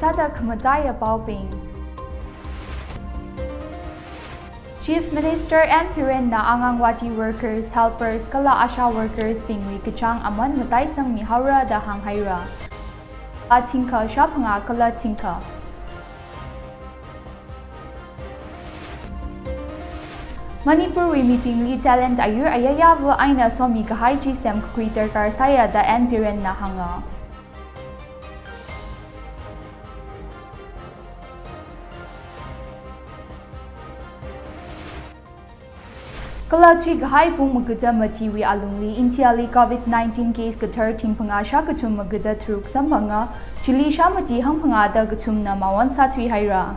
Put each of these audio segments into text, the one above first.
Sada Kamataya Bauping. Chief Minister and Piren na Angangwati workers, helpers, kala asha workers pingwi kachang aman matay sang mihaura da hanghaira. Atingka shapanga kala tingka. Manipur wi mipingli talent ayur ayayawa aina somi kahai chi sem kuiter karsaya da and Piren na hanga. Kalachwi gahai pung maguda matiwi alungli intiali COVID-19 case gatar ting pangasha gatum maguda truk sampanga chili shamati hang pangada gatum na mawan satwi haira.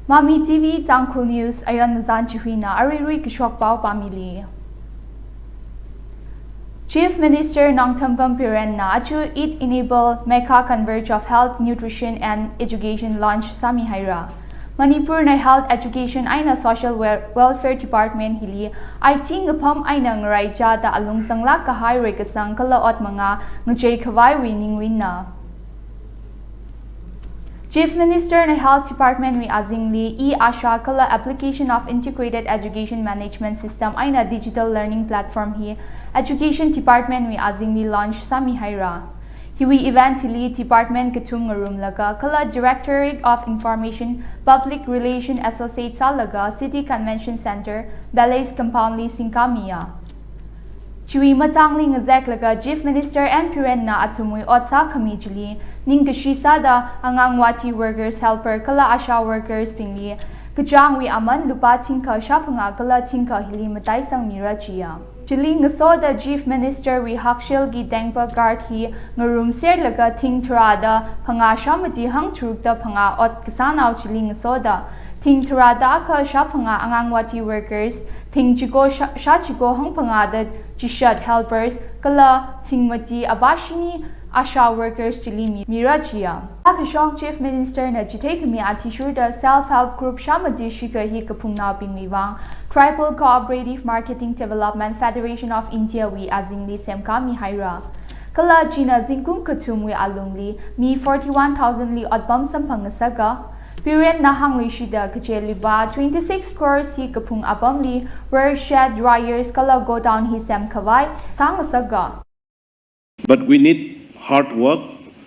Mamitv Tangkhul News AYONMAZAN CHIHUI na arirui kishok pao pamili. Chief Minister ng Tampang Piren na achu it enable Mecca converge of health, nutrition and education launch Sami Haira. Manipur na health education ay na social welfare department hili ay ting apam ay na ngaray da alung sangla kahay rekasang kalaot mga ngajay kawai winning win na. Chief Minister na Health Department wi azingli e-asha kala application of integrated education management system ay na digital learning platform hi Education Department wi azingli launch Sami Haira. Hiwi event hili department katum ngarum laga kala Directorate of Information Public Relation Associate sa laga City Convention Center Balais Compound li Singkamia. Chiwi matangli ngazek laga Chief Minister and Piren na atumui otsa kamijli ning kashisada angangwati workers helper kala asha workers pingli kajangwi aman lupa tingka shapanga kala tingka hili matay sang mirachiya. Chili ngasoda Chief Minister wi hakshil gi dengpa guard hi ngarum ser laga ting turada panga shamati hang trukta panga ot kasanaw chili ngasoda ting turada ka shapanga angangwati workers ting chiko shachiko hang pangada Jishad helpers kala tingmati abashini asha workers chili mirajia. Akashong Chief Minister na jite kami atishurda self-help group shamati shika hi kapungna pingliwang Tribal Cooperative Marketing Development Federation of India wi azingli semkami haira. Kala jina zingkum katum wi alungli mi 41,000 li odbam sampangasaga. Piren na hangli shida kacheliba 26 crores hi kapung abamli work shed dryers kala go down hi sem kawai sangasaga. But we need hard work,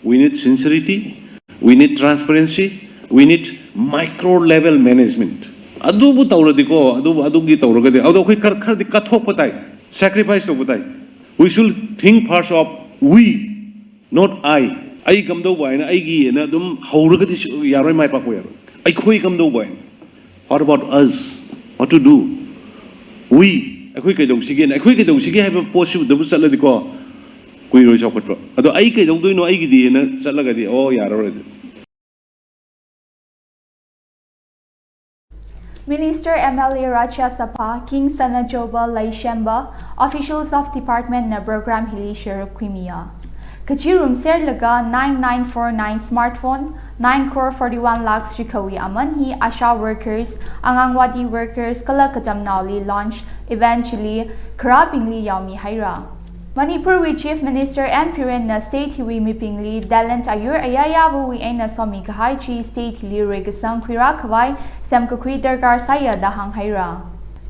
we need sincerity, we need transparency, we need micro level management. Adubu tauradiko, adugi tauragade, adu koi kardi kathok patai, sacrifice to patai. We should think first of we, not I. I come to wine, I give na dum hauragadi yaroy mai pakoyaro. I koi come to wine. What about us? What to do? We, I koi kedong sige, I koi kedong sige have a possible double salad ko. Koi roi chokotro. Ado I kedong do no I gidi na salagadi. Oh yaro. Minister MLA Racha Sapa, King Sana Joba Laishemba, officials of Department na program hili Sheriff Kwimia. Kachirum ser laga 9949 smartphone 9 crore 41 lakhs chikawi aman hi asha workers angangwati workers kala katam nauli launch eventually krabingli yaumi haira. Manipur wi Chief Minister and Piren na state hiwi mipingli dalent ayur ayayabu wi aina somi kahai chi state hili regasang kwira kawai sem kakwi darkar saya dahang haira.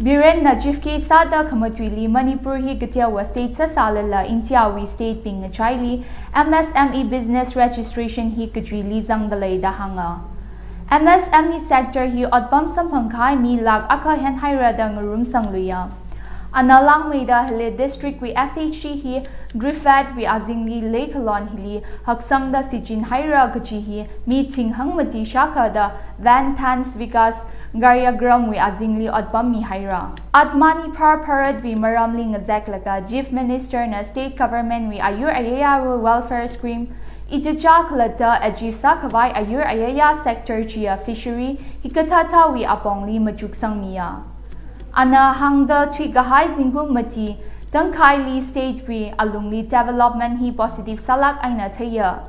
Biren na Chief K Sada Kamatwili Manipur hi Gatiawa State sa Salala Intiawi State ping na Chaili MSME Business Registration hi Kadrili Zangdalay dahanga. MSME sector hi odbam sampangkai mi lag aka hen haira da ngarum sangluya. Analang Maida Hili District wi SHG hi Griffad wi Azingli Lake Halon hili haksang da sijin haira gachi hi meeting hangmati shaka da Van Tans Vikas Garyagram wi azingli odbam mi haira. Admani par parad wi maramli ngazek laga Chief Minister na State Government wi ayur ayayawa welfare scheme ijaja kalata ajif sa kawai ayur ayaya sector chia fishery hikatata wi apongli majuksang miya. Ana hangda twi gahai zingum mati Tangkhul li stage we alungli development hi positive salak aina thaya.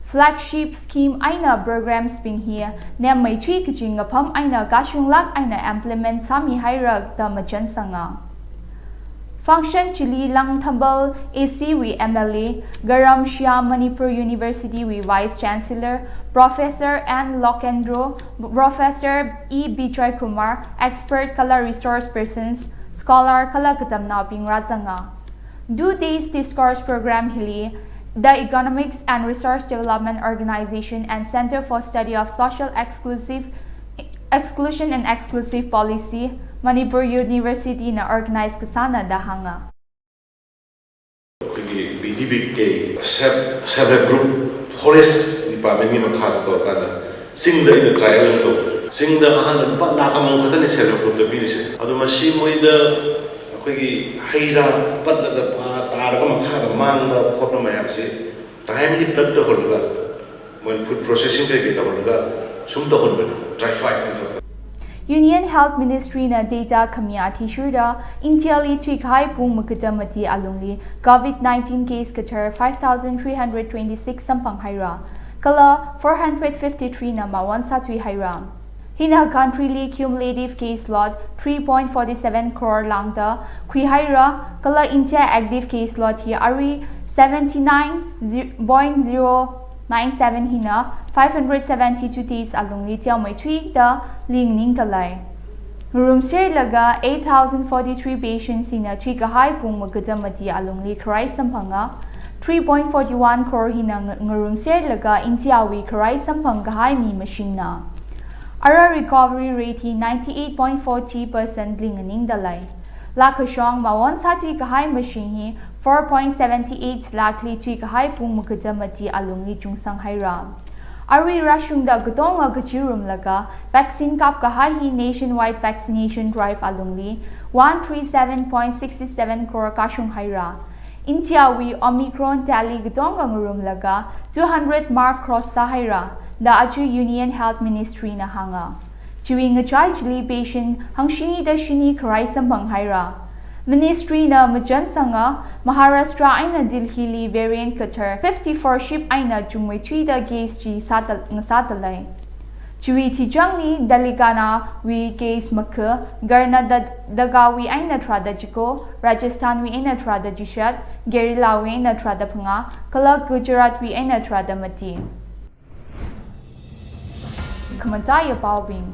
Flagship scheme aina program sping here ne mai thui kaching apam aina kashung lak aina implement sami hairak da machan sanga. Function Chili Lang Thambal ACW MLA Garam Shyam Manipur University we Vice Chancellor Professor N. Lokendro Professor E. Bijoy Kumar Expert Kala Resource Persons Scholar Kala Katam Naping Radzanga. 2 days discourse program hili the Economics and Resource Development Organization and Center for Study of Social Exclusion and Exclusive Policy Manipur University na organize kasana dahanga. BDB के several group forest department ni makha to kana sing the trial to sing the ahan pa na kamong kata ni several group the bilis adu masi moi the akhoi haira pat da pa tar ka makha da mang da phot mayam se time ni blood to holga when food processing ke ta holga sum to holga try fight to Union Health Ministry na data kamiyati shurda intiali twikai pung makadamati alungli COVID-19 case katar 5,326 sampang haira kala 453 na mawan satwi haira. Hina country li cumulative case lot 3.47 crore langda kwi haira kala India active case lot hi ari 79.097 hina 572 days alungli tiaw mai thui da ling ning talai. Room share laga 8,043 patients hina thui ka hai pung magadamati alungli krai sampanga 3.41 crore hina room share laga intiawi krai sampang ka hai mi machine na. Ara recovery rate hi 98.40% ling ning dalai. Lakashong mawon satwi ka hai machine hi 4.78 lakli thui ka hai pung magadamati alungli chungsang haira. Ari rashungda gutonga gachirum laga vaccine kap kahahi nationwide vaccination drive alungli 137.67 crore kashung haira. Intiawi Omicron tally gutonga ngurum laga 200 mark cross sahaira da aju Union Health Ministry na hanga. Chiwi ngachai chili patient hangshini da shini karai sampang haira. Ministry na majan sanga Maharashtra aina Delhi variant Qatar 54 ship aina jumwe thui da case chi satalai. Chiwi tijangni daligana wi case makha garna dagawi aina trada jiko Rajasthan wi aina trada jishat Gerila wi aina trada phanga kala Gujarat wi aina trada mati. Kamataya Bawing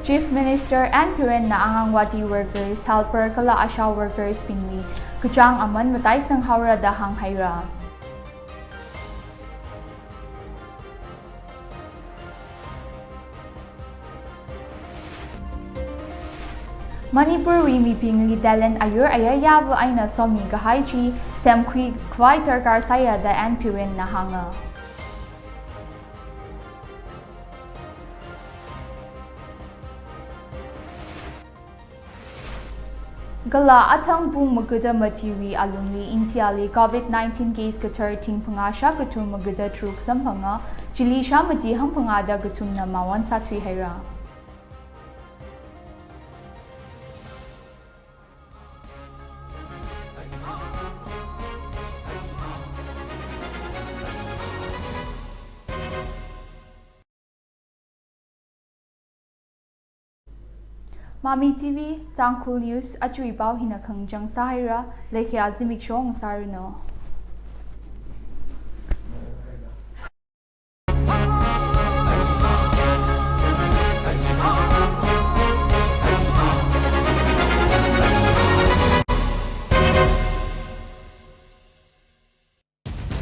Chief Minister and Puren na angangwati workers, helper kala asha workers pinwi, kuchang aman matay sang haura dahang haira. Manipur wi mi pingli dalen ayur ayayabo ay na somi kahaychi, semkwi kway terkar saya da and Puren na hanga. Gala atang bung magada matiwi alungli intiali COVID-19 case katar ting pangasha gatum magada truk sampanga chili shamati hang pangada gatum na mawan satwi haira. Mamitv Tangkhul News achui pau hina khangjang sahira lekhi azimik shong sarino.